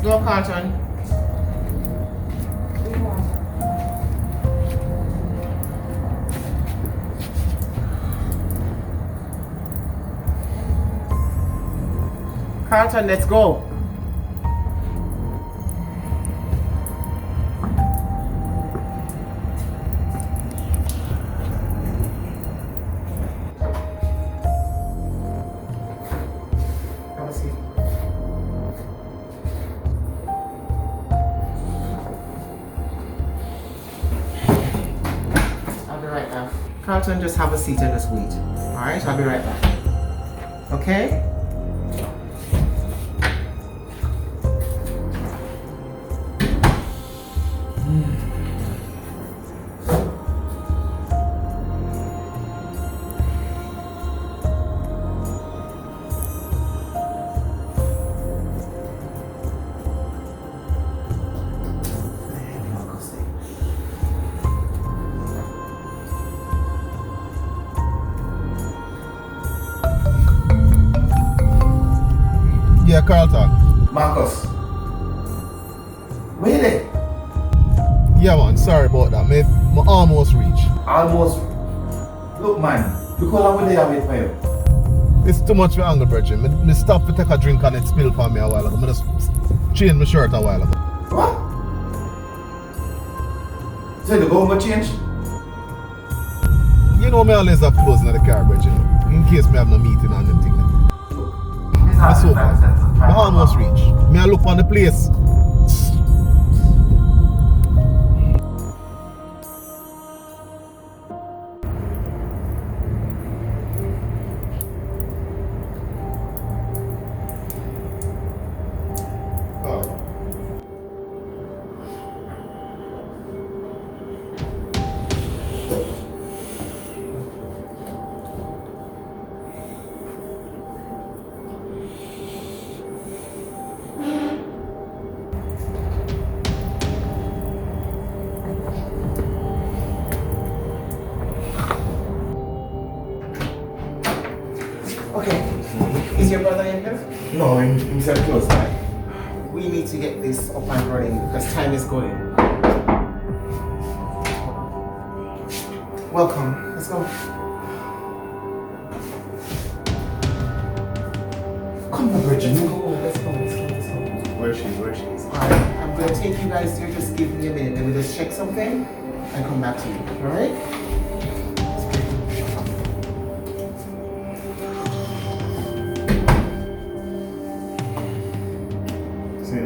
go, Carlton. Carlton, let's go. Have a seat. I'll be right back. Carlton, just have a seat and just wait. Alright, I'll be right back. Okay? Yeah, Carlton. Marcus. Where they? Yeah, man, sorry about that. Me almost reach. Almost. Look, man. Look how long they have wait for you. It's too much for angle, brethren. Me stop to take a drink and it spilled for me a while ago. I just changed my shirt a while ago. What? So the go change? You know me always have clothes in the car, brethren. In case me have no meeting and them thing. I so I almost reach. Me I look on the place. Okay. Is your brother in here? No, he's at close by. We need to get this up and running because time is going. Welcome. Let's go. Come on, Bridget. Let's go. Where is she? Alright, I'm gonna take you guys there. Just give me a minute. Let me just check something and come back to you. Alright?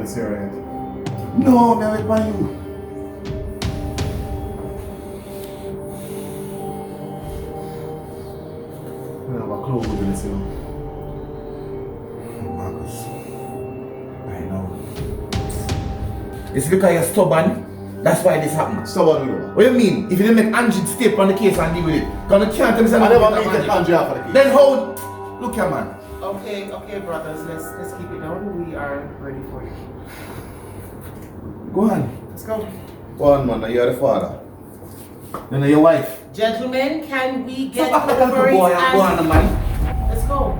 Serious. No, me wait for you. I have a clue who this is. Marcus. I know. It's because you're stubborn. That's why this happened. Stubborn, you know. What do you mean? If you didn't make Angie step on the case and deal with it, because you can't tell me I never made the Angie off of the case. Then how? Look here, man. Okay, brothers. Let's keep it down. We are ready for you. Go on. Let's go. Go on, man. You're the father. Then your wife. Gentlemen, can we get Stop acting like over a boy it and go on, man. Let's go.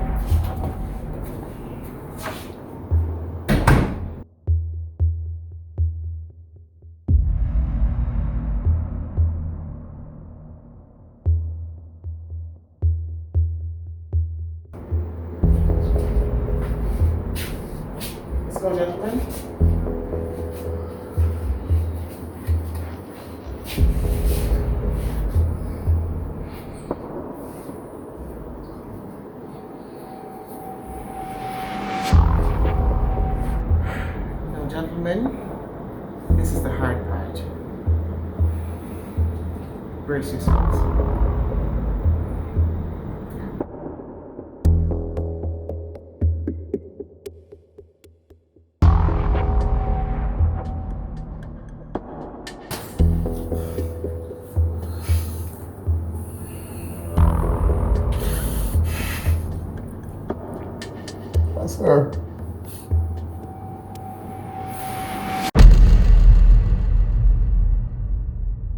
Let's go, gentlemen. Now, gentlemen, this is the hard part. Brace yourselves. Sir.